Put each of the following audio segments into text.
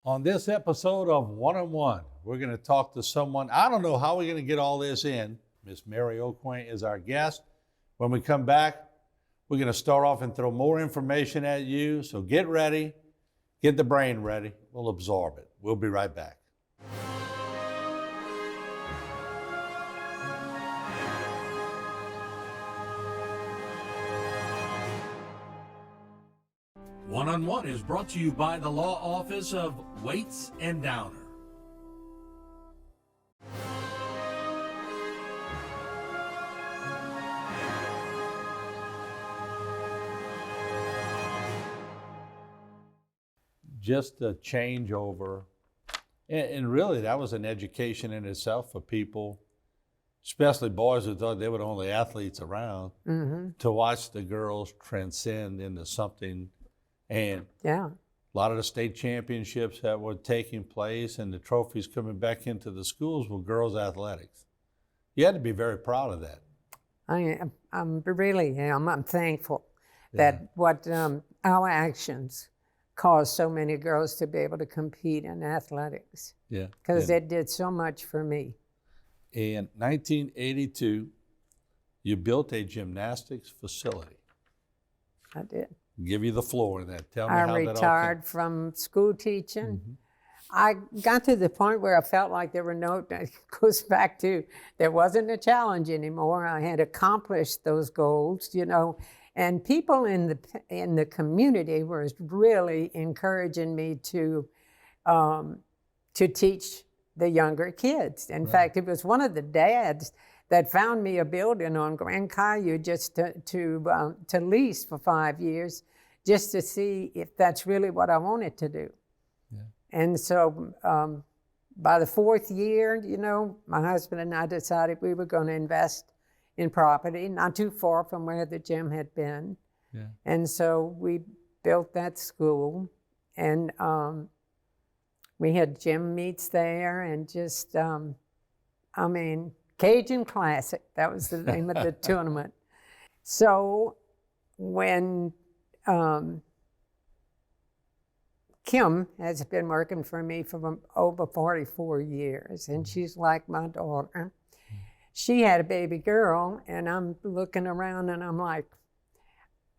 On this episode of One-on-One, we're going to talk to someone. I don't know how we're going to get all this in. Miss Mary Aucoin is our guest. When we come back, we're going to start off and throw more information at you. So get ready, get the brain ready. We'll absorb it. We'll be right back. One-on-One is brought to you by the Law Office of Waits and Downer. Just a changeover. And really, that was an education in itself for people, especially boys who thought they were the only athletes around, to watch the girls transcend into something. And a lot of the state championships that were taking place and the trophies coming back into the schools were girls' athletics. You had to be very proud of that. I'm really am. I'm thankful that what our actions caused so many girls to be able to compete in athletics. Yeah. Because it did so much for me. In 1982, you built a gymnastics facility. I did. Give you the floor in that. Tell me how that all came. I retired from school teaching. I got to the point where I felt like there goes back to, there wasn't a challenge anymore. I had accomplished those goals, and people in the community were really encouraging me to teach the younger kids. In fact, it was one of the dads that found me a building on Grand Caillou just to lease for 5 years, just to see if that's really what I wanted to do. Yeah. And so by the fourth year, my husband and I decided we were going to invest in property, not too far from where the gym had been. Yeah. And so we built that school, and we had gym meets there, and just, Cajun Classic, that was the name of the tournament. So when Kim has been working for me for over 44 years, and she's like my daughter. She had a baby girl, and I'm looking around and I'm like,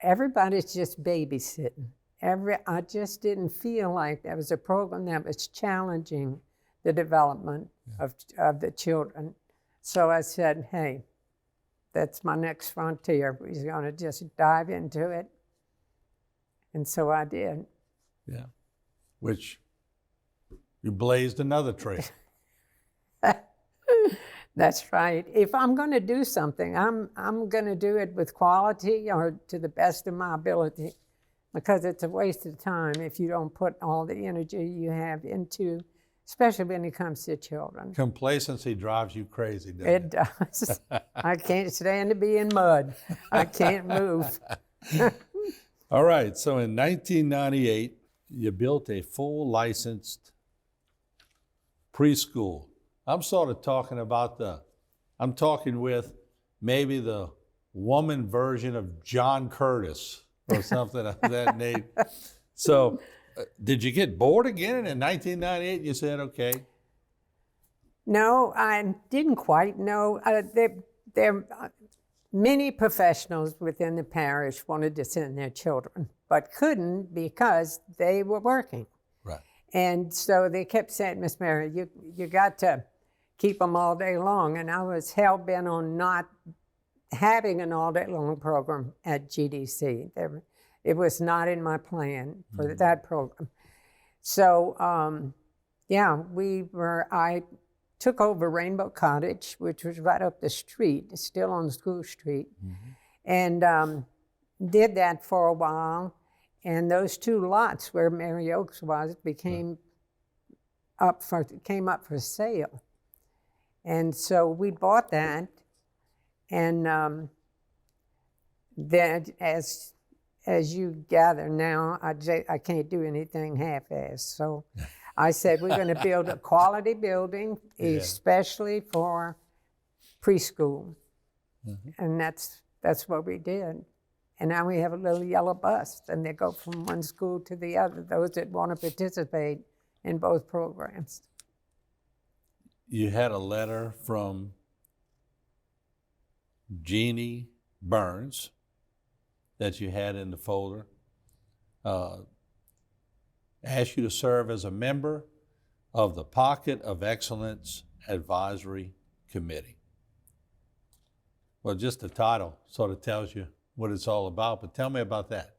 everybody's just babysitting. I just didn't feel like there was a program that was challenging the development of the children. So I said, hey, that's my next frontier. We're going to just dive into it. And so I did. Yeah, which you blazed another trail. That's right. If I'm going to do something, I'm going to do it with quality or to the best of my ability, because it's a waste of time if you don't put all the energy you have into, especially when it comes to children. Complacency drives you crazy, doesn't it? It does. I can't stand to be in mud. I can't move. All right, so in 1998, you built a full licensed preschool. I'm sort of talking about I'm talking with maybe the woman version of John Curtis or something of that name. So did you get bored again in 1998? You said, okay. No, I didn't quite know. There many professionals within the parish wanted to send their children, but couldn't because they were working. Right. And so they kept saying, Miss Mary, you got to keep them all day long. And I was hell-bent on not having an all-day-long program at GDC. It was not in my plan for that program. So, I took over Rainbow Cottage, which was right up the street, it's still on School Street, and did that for a while. And those two lots where Mary Oaks was came up for sale. And so we bought that, and then as you gather now, I can't do anything half-assed. So I said, we're going to build a quality building, especially for preschool. And that's what we did. And now we have a little yellow bus, and they go from one school to the other. Those that want to participate in both programs. You had a letter from Jeannie Burns that you had in the folder. Asked you to serve as a member of the Pocket of Excellence Advisory Committee. Well, just the title sort of tells you what it's all about, but tell me about that.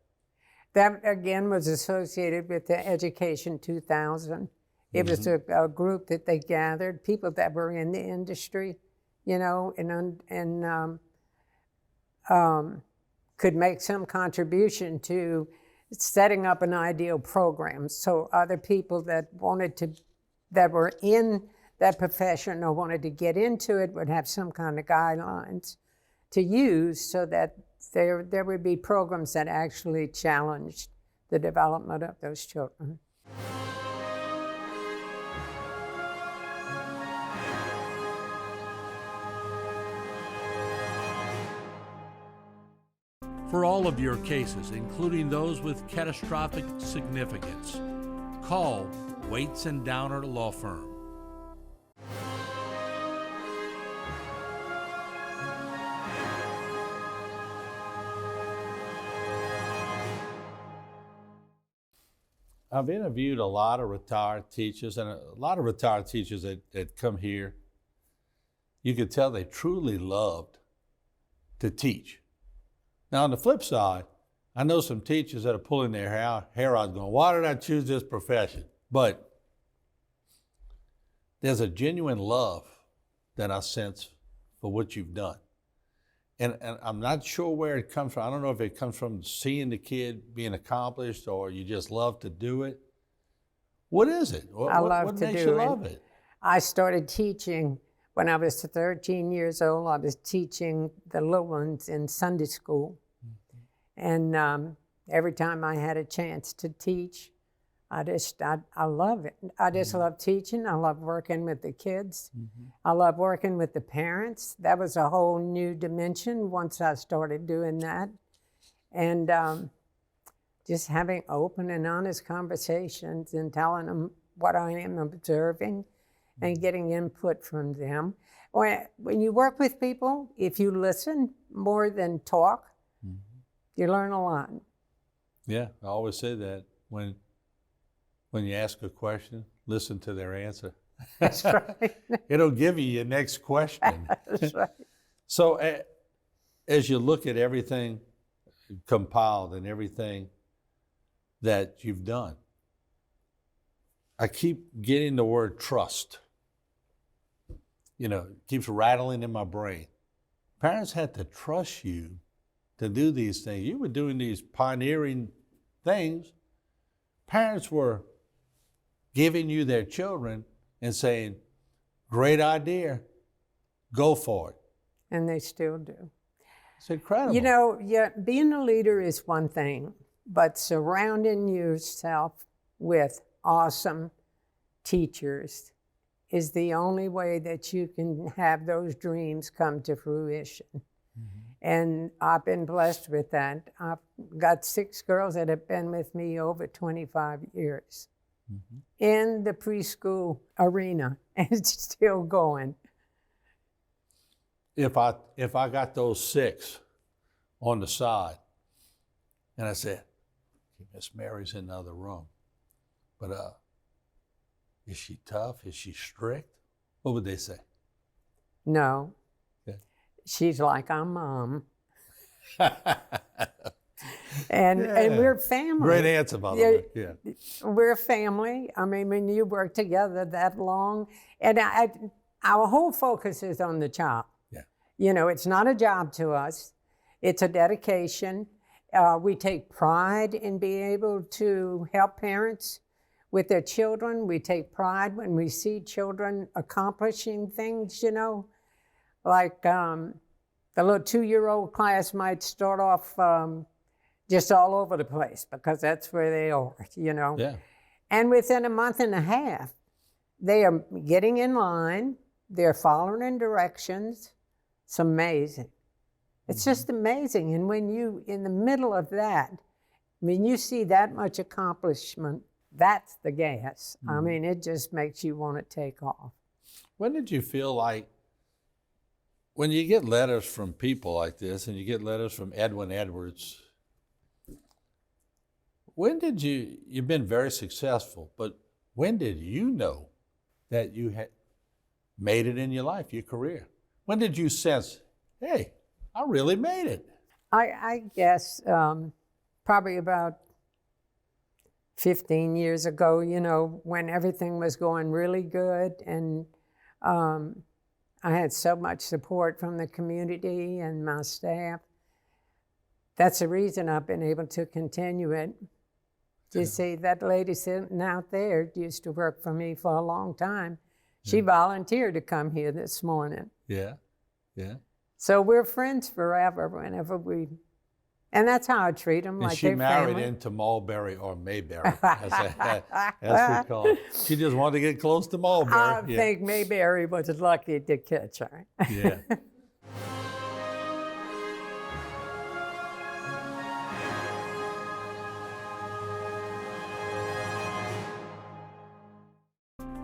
That, again, was associated with the Education 2000. It was a group that they gathered, people that were in the industry, you know, and could make some contribution to setting up an ideal program. So other people that were in that profession or wanted to get into it would have some kind of guidelines to use so that there would be programs that actually challenged the development of those children. For all of your cases, including those with catastrophic significance, call Waits and Downer Law Firm. I've interviewed a lot of retired teachers, and a lot of retired teachers that come here. You could tell they truly loved to teach. Now, on the flip side, I know some teachers that are pulling their hair out going, why did I choose this profession? But there's a genuine love that I sense for what you've done. And I'm not sure where it comes from. I don't know if it comes from seeing the kid being accomplished or you just love to do it. What is it? What makes you love it? I started teaching when I was 13 years old. I was teaching the little ones in Sunday school. And every time I had a chance to teach, I love it. I just love teaching. I love working with the kids. I love working with the parents. That was a whole new dimension once I started doing that. And just having open and honest conversations and telling them what I am observing and getting input from them. When you work with people, if you listen more than talk, you learn a lot. Yeah, I always say that. When you ask a question, listen to their answer. That's right. It'll give you your next question. That's right. So as you look at everything compiled and everything that you've done, I keep getting the word trust. You know, it keeps rattling in my brain. Parents had to trust you to do these things. You were doing these pioneering things. Parents were giving you their children and saying, great idea, go for it. And they still do. It's incredible. You know, yeah, being a leader is one thing, but surrounding yourself with awesome teachers is the only way that you can have those dreams come to fruition. And I've been blessed with that. I've got 6 girls that have been with me over 25 years in the preschool arena, and it's still going. If I got those 6 on the side, and I said, Miss Mary's in the other room, but is she tough? Is she strict? What would they say? No. Yeah. She's like our mom. And we're family. Great answer, by the way. Yeah. We're family. I mean, when you work together that long, and our whole focus is on the child. Yeah. You know, it's not a job to us. It's a dedication. We take pride in being able to help parents with their children. We take pride when we see children accomplishing things, you know, like the little 2-year-old class might start off just all over the place because that's where they are, you know. Yeah. And within a month and a half, they are getting in line, they're following in directions. It's amazing. It's just amazing. And when you, in the middle of that, when you see that much accomplishment, that's the gas. I mean, it just makes you want to take off. When did you feel like, when you get letters from people like this, and you get letters from Edwin Edwards, when did you've been very successful, but when did you know that you had made it in your life, your career? When did you sense, hey, I really made it? I guess probably about 15 years ago, you know, when everything was going really good, and I had so much support from the community and my staff. That's the reason I've been able to continue it. You see, that lady sitting out there used to work for me for a long time. She volunteered to come here this morning. Yeah, yeah. So we're friends forever whenever we, and that's how I treat them, And like she they're married family. into Mulberry, or Mayberry, as we call it. She just wanted to get close to Mulberry. I think Mayberry was lucky to catch her. Yeah.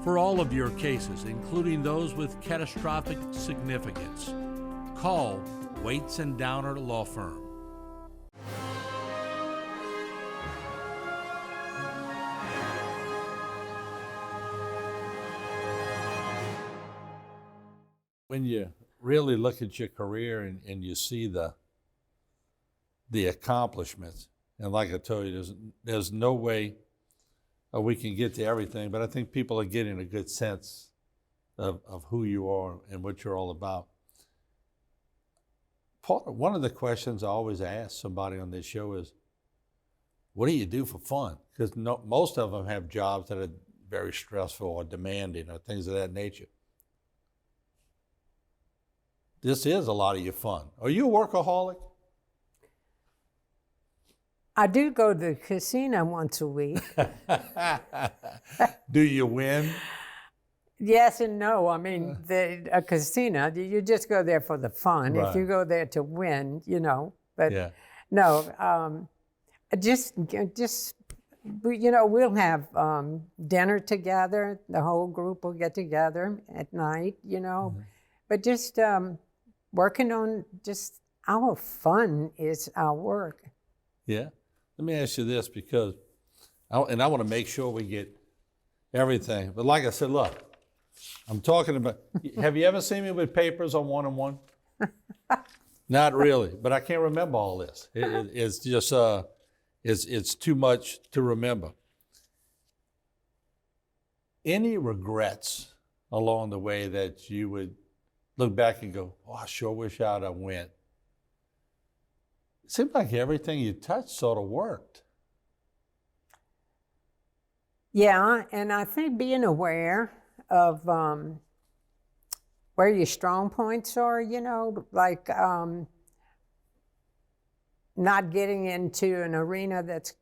For all of your cases, including those with catastrophic significance, call Waits and Downer Law Firm. When you really look at your career and you see the accomplishments, and like I told you, there's no way we can get to everything, but I think people are getting a good sense of who you are and what you're all about. One of the questions I always ask somebody on this show is, what do you do for fun? Because most of them have jobs that are very stressful or demanding or things of that nature. This is a lot of your fun. Are you a workaholic? I do go to the casino once a week. Do you win? Yes and no. I mean, a casino, you just go there for the fun. Right. If you go there to win, you know. But Yeah. no, just you know, we'll have dinner together. The whole group will get together at night, you know. But just working on just our fun is our work. Yeah. Let me ask you this, because I want to make sure we get everything. But like I said, look, I'm talking about, have you ever seen me with papers on one-on-one? Not really, but I can't remember all this. It's just, it's too much to remember. Any regrets along the way that you would look back and go, oh, I sure wish I'd have went? It seemed like everything you touched sort of worked. Yeah, and I think being aware of where your strong points are, you know, like not getting into an arena that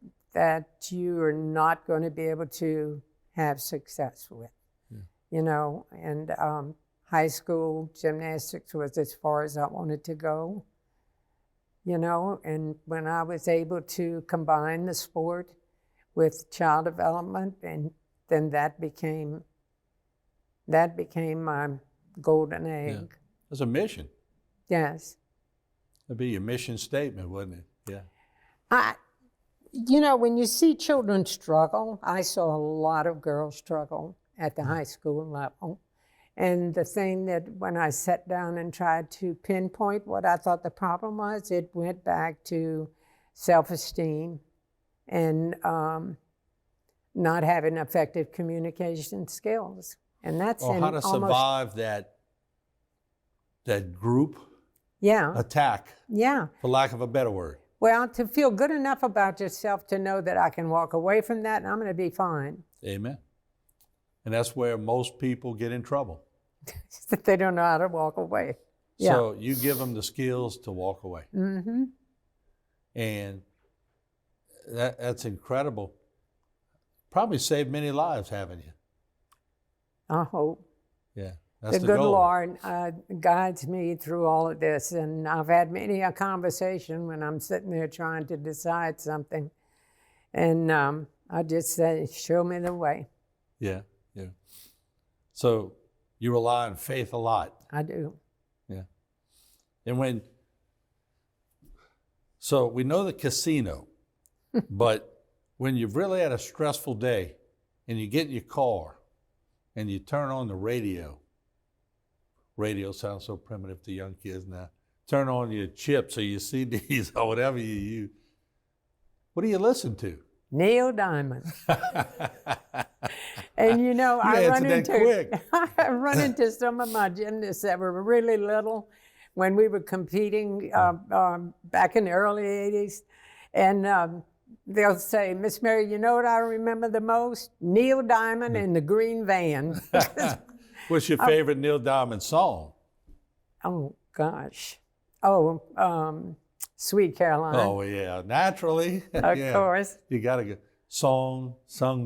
you are not going to be able to have success with, you know, and high school gymnastics was as far as I wanted to go. You know, and when I was able to combine the sport with child development, and then that became my golden egg. Yeah. That's a mission. Yes. That'd be your mission statement, wouldn't it? Yeah. You know, when you see children struggle, I saw a lot of girls struggle at the high school level. And the thing that when I sat down and tried to pinpoint what I thought the problem was, it went back to self-esteem and not having effective communication skills. And that's How to survive that group attack, for lack of a better word. Well, to feel good enough about yourself to know that I can walk away from that and I'm going to be fine. Amen. And that's where most people get in trouble. That they don't know how to walk away. So you give them the skills to walk away. Mm-hmm. And that's incredible. Probably saved many lives, haven't you? I hope. Yeah, that's The the good goal. Lord guides me through all of this, and I've had many a conversation when I'm sitting there trying to decide something. And I just say, show me the way. Yeah. So you rely on faith a lot. I do. Yeah. And so we know the casino, but when you've really had a stressful day and you get in your car and you turn on the radio sounds so primitive to young kids now. Turn on your chips or your CDs or whatever you use. What do you listen to? Neil Diamond. And you know, I run into some of my gymnasts that were really little when we were competing back in the early 80s. And they'll say, Miss Mary, you know what I remember the most? Neil Diamond in the green van. What's your favorite Neil Diamond song? Oh, gosh. Sweet Caroline. Oh, yeah, naturally. Of course. You got to go. Sung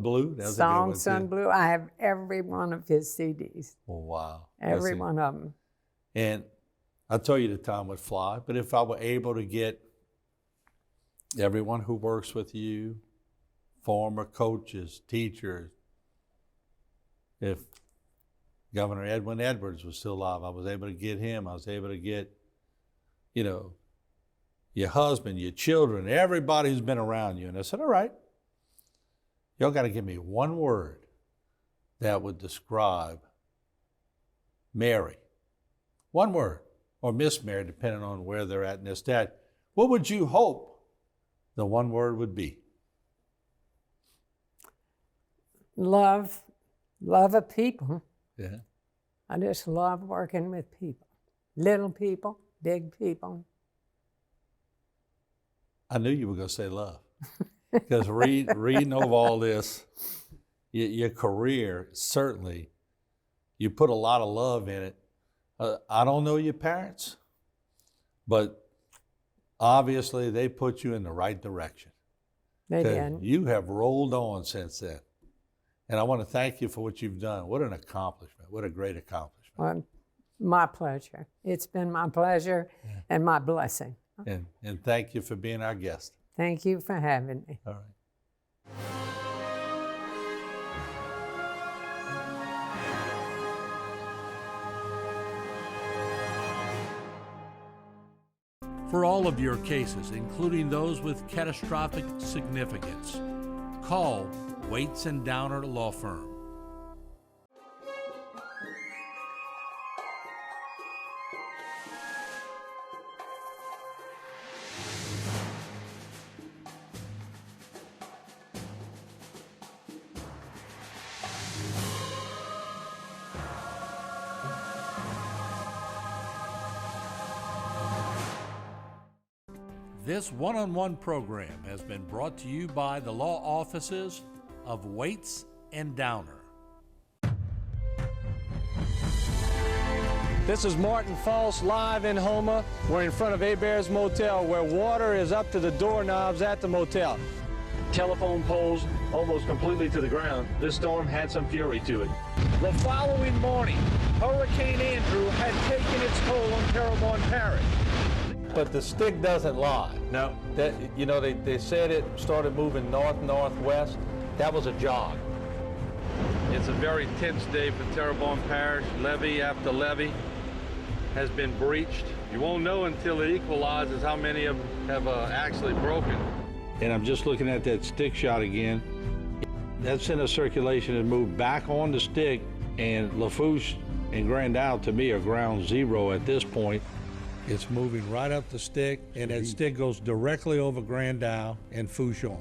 Blue. That was a good one, Sung too. Blue. I have every one of his CDs. Oh, wow. Every one of them. And I told you the time would fly, but if I were able to get everyone who works with you, former coaches, teachers, if Governor Edwin Edwards was still alive, I was able to get him. I was able to get, your husband, your children, everybody who's been around you. And I said, all right, y'all got to give me one word that would describe Mary. One word, or Miss Mary, depending on where they're at in this stat. What would you hope the one word would be? Love of people. Yeah. I just love working with people. Little people, big people. I knew you were going to say love. Because reading over all this, your career, certainly, you put a lot of love in it. I don't know your parents, but obviously they put you in the right direction. They did. You have rolled on since then. And I want to thank you for what you've done. What an accomplishment. What a great accomplishment. Well, my pleasure. It's been my pleasure and my blessing. And thank you for being our guest. Thank you for having me. All right. For all of your cases, including those with catastrophic significance, call Waits and Downer Law Firm. This one-on-one program has been brought to you by the law offices of Waits and Downer. This is Martin False live in Houma. We're in front of Hebert's Motel where water is up to the doorknobs at the motel. Telephone poles almost completely to the ground. This storm had some fury to it. The following morning, Hurricane Andrew had taken its toll on Terrebonne Parish. But the stick doesn't lie. No. That, they said it started moving north-northwest. That was a jog. It's a very tense day for Terrebonne Parish. Levee after levee has been breached. You won't know until it equalizes how many of them have actually broken. And I'm just looking at that stick shot again. That center circulation has moved back on the stick, and Lafourche and Grand Isle, to me, are ground zero at this point. It's moving right up the stick, and that stick goes directly over Grand Isle and Fouchon.